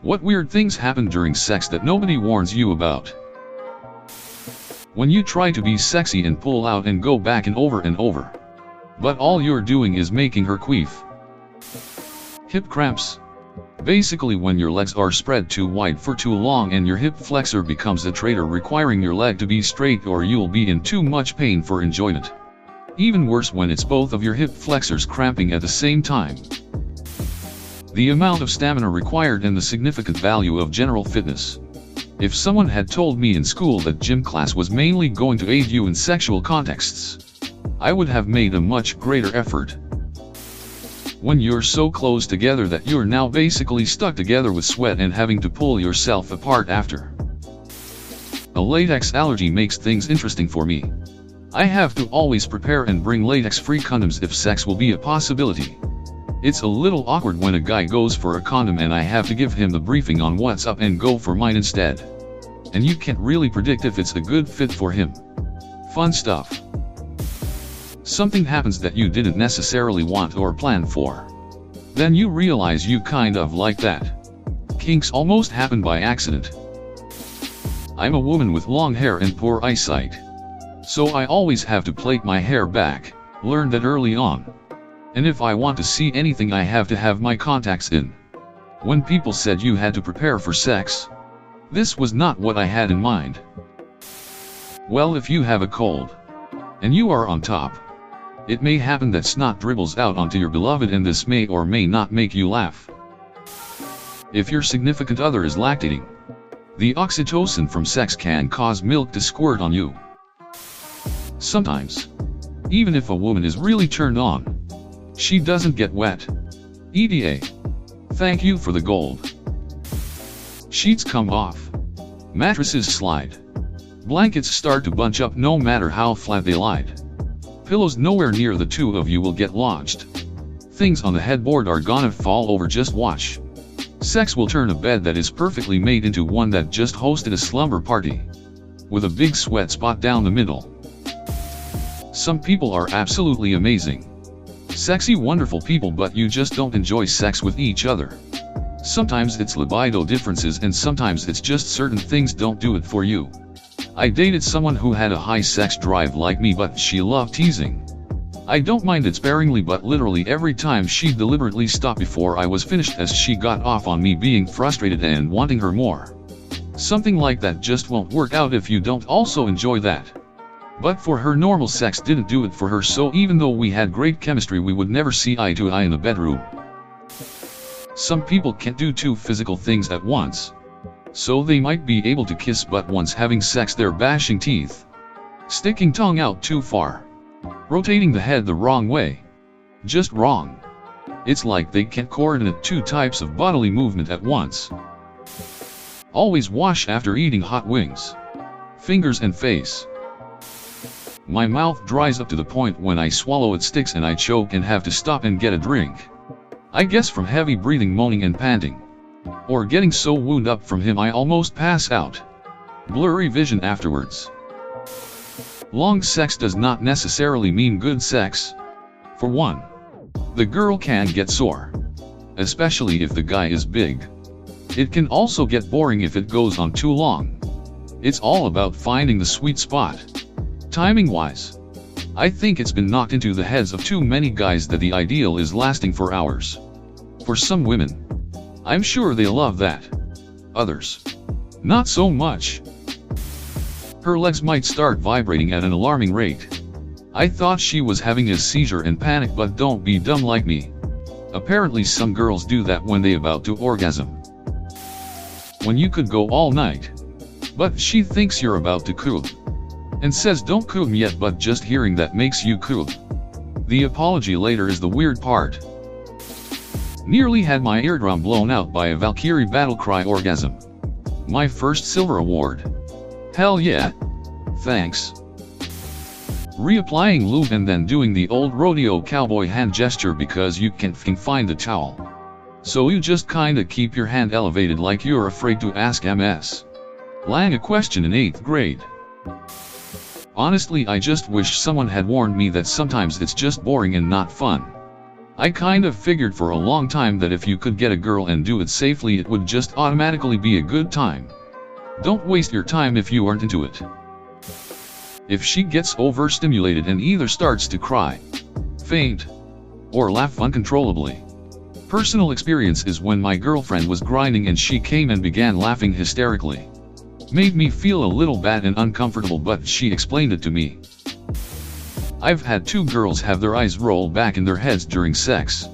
What weird things happen during sex that nobody warns you about? When you try to be sexy and pull out and go back and over, but all you're doing is making her queef. Hip cramps. Basically when your legs are spread too wide for too long and your hip flexor becomes a traitor, requiring your leg to be straight or you'll be in too much pain for enjoyment. Even worse when it's both of your hip flexors cramping at the same time. The amount of stamina required and the significant value of general fitness. If someone had told me in school that gym class was mainly going to aid you in sexual contexts, I would have made a much greater effort. When you're so close together that you're now basically stuck together with sweat and having to pull yourself apart after. A latex allergy makes things interesting for me. I have to always prepare and bring latex-free condoms if sex will be a possibility. It's a little awkward when a guy goes for a condom and I have to give him the briefing on what's up and go for mine instead. And you can't really predict if it's a good fit for him. Fun stuff. Something happens that you didn't necessarily want or plan for. Then you realize you kind of like that. Kinks almost happen by accident. I'm a woman with long hair and poor eyesight. So I always have to plait my hair back, learned that early on. And if I want to see anything I have to have my contacts in. When people said you had to prepare for sex, this was not what I had in mind. Well, if you have a cold, and you are on top, it may happen that snot dribbles out onto your beloved and this may or may not make you laugh. If your significant other is lactating, the oxytocin from sex can cause milk to squirt on you. Sometimes, even if a woman is really turned on, she doesn't get wet. ETA. Thank you for the gold. Sheets come off. Mattresses slide. Blankets start to bunch up no matter how flat they lied. Pillows nowhere near the two of you will get launched. Things on the headboard are gonna fall over, just watch. Sex will turn a bed that is perfectly made into one that just hosted a slumber party. With a big sweat spot down the middle. Some people are absolutely amazing. Sexy, wonderful people, but you just don't enjoy sex with each other. Sometimes it's libido differences and sometimes it's just certain things don't do it for you. I dated someone who had a high sex drive like me, but she loved teasing. I don't mind it sparingly, but literally every time she'd deliberately stop before I was finished as she got off on me being frustrated and wanting her more. Something like that just won't work out if you don't also enjoy that. But for her, normal sex didn't do it for her, so even though we had great chemistry, we would never see eye to eye in the bedroom. Some people can't do two physical things at once. So they might be able to kiss, but once having sex they're bashing teeth, sticking tongue out too far, rotating the head the wrong way. Just wrong. It's like they can't coordinate two types of bodily movement at once. Always wash after eating hot wings. Fingers and face. My mouth dries up to the point when I swallow it sticks and I choke and have to stop and get a drink. I guess from heavy breathing, moaning and panting. Or getting so wound up from him I almost pass out. Blurry vision afterwards. Long sex does not necessarily mean good sex. For one, the girl can get sore, especially if the guy is big. It can also get boring if it goes on too long. It's all about finding the sweet spot. Timing wise, I think it's been knocked into the heads of too many guys that the ideal is lasting for hours. For some women, I'm sure they love that. Others, not so much. Her legs might start vibrating at an alarming rate. I thought she was having a seizure and panic, but don't be dumb like me. Apparently some girls do that when they about to orgasm. When you could go all night, but she thinks you're about to cool. And says don't come yet, but just hearing that makes you cool. The apology later is the weird part. Nearly had my eardrum blown out by a Valkyrie battlecry orgasm. My first silver award. Hell yeah. Thanks. Reapplying lube and then doing the old rodeo cowboy hand gesture because you can't find the towel. So you just kinda keep your hand elevated like you're afraid to ask Ms. Lang a question in 8th grade. Honestly, I just wish someone had warned me that sometimes it's just boring and not fun. I kind of figured for a long time that if you could get a girl and do it safely, it would just automatically be a good time. Don't waste your time if you aren't into it. If she gets overstimulated and either starts to cry, faint, or laugh uncontrollably. Personal experience is when my girlfriend was grinding and she came and began laughing hysterically. Made me feel a little bad and uncomfortable, but she explained it to me. I've had 2 girls have their eyes roll back in their heads during sex.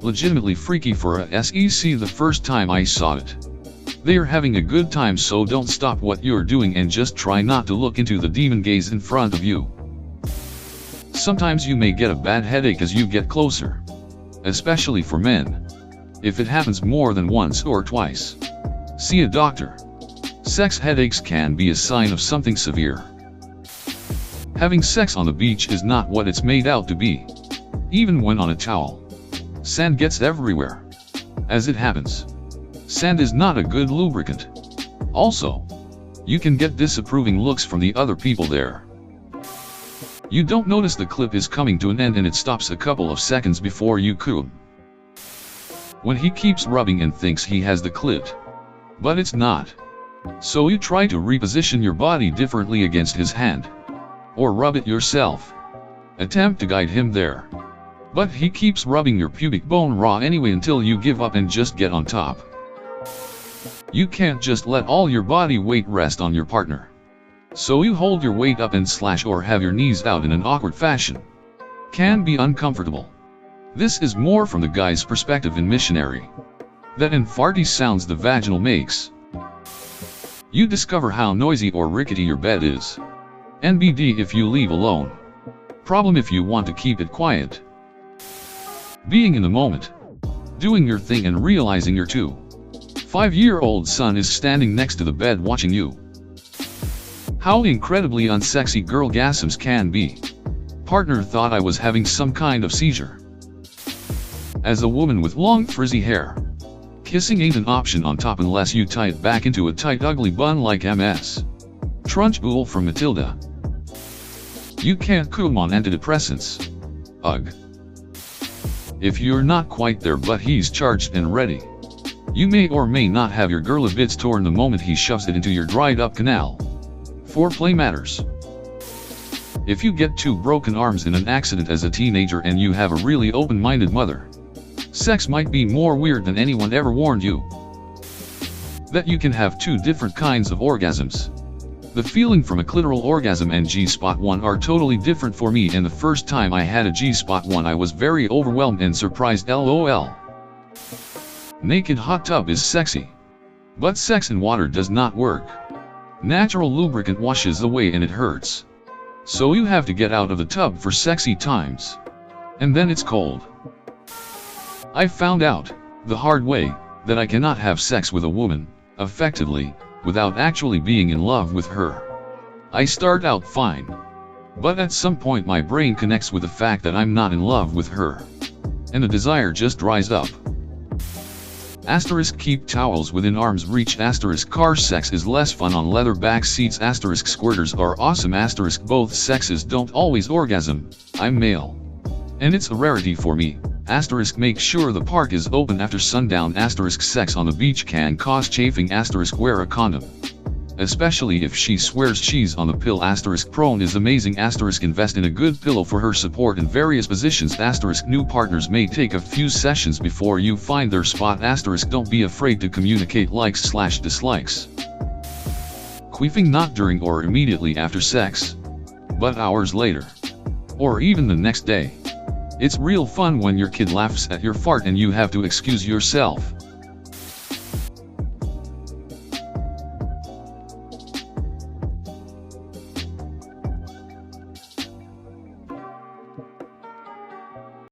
Legitimately freaky for a SEC the first time I saw it. They are having a good time, so don't stop what you're doing and just try not to look into the demon gaze in front of you. Sometimes you may get a bad headache as you get closer. Especially for men. If it happens more than once or twice, see a doctor. Sex headaches can be a sign of something severe. Having sex on the beach is not what it's made out to be. Even when on a towel, sand gets everywhere. As it happens, sand is not a good lubricant. Also, you can get disapproving looks from the other people there. You don't notice the clip is coming to an end and it stops a couple of seconds before you come. When he keeps rubbing and thinks he has the clit, but it's not. So you try to reposition your body differently against his hand. Or rub it yourself. Attempt to guide him there. But he keeps rubbing your pubic bone raw anyway until you give up and just get on top. You can't just let all your body weight rest on your partner. So you hold your weight up and slash or have your knees out in an awkward fashion. Can be uncomfortable. This is more from the guy's perspective in missionary. That and farty sounds the vaginal makes. You discover how noisy or rickety your bed is. NBD if you leave alone. Problem if you want to keep it quiet. Being in the moment. Doing your thing and realizing your 5-year-old son is standing next to the bed watching you. How incredibly unsexy girlgasms can be. Partner thought I was having some kind of seizure. As a woman with long frizzy hair, kissing ain't an option on top unless you tie it back into a tight ugly bun like MS. Trunchbull from Matilda. You can't come on antidepressants. Ugh. If you're not quite there but he's charged and ready, you may or may not have your girl a bits torn the moment he shoves it into your dried up canal. Foreplay matters. If you get 2 broken arms in an accident as a teenager and you have a really open-minded mother, sex might be more weird than anyone ever warned you. That you can have 2 different kinds of orgasms. The feeling from a clitoral orgasm and G-spot one are totally different for me, and the first time I had a G-spot one I was very overwhelmed and surprised, lol. Naked hot tub is sexy. But sex in water does not work. Natural lubricant washes away and it hurts. So you have to get out of the tub for sexy times. And then it's cold. I found out, the hard way, that I cannot have sex with a woman, effectively, without actually being in love with her. I start out fine. But at some point my brain connects with the fact that I'm not in love with her. And the desire just dries up. Asterisk keep towels within arm's reach. Asterisk car sex is less fun on leather back seats. Asterisk squirters are awesome. Asterisk both sexes don't always orgasm. I'm male. And it's a rarity for me. Asterisk make sure the park is open after sundown. Asterisk sex on the beach can cause chafing. Asterisk wear a condom. Especially if she swears she's on the pill. Asterisk prone is amazing. Asterisk invest in a good pillow for her support in various positions. Asterisk new partners may take a few sessions before you find their spot. Asterisk don't be afraid to communicate likes/dislikes. Queefing not during or immediately after sex, but hours later. Or even the next day. It's real fun when your kid laughs at your fart and you have to excuse yourself.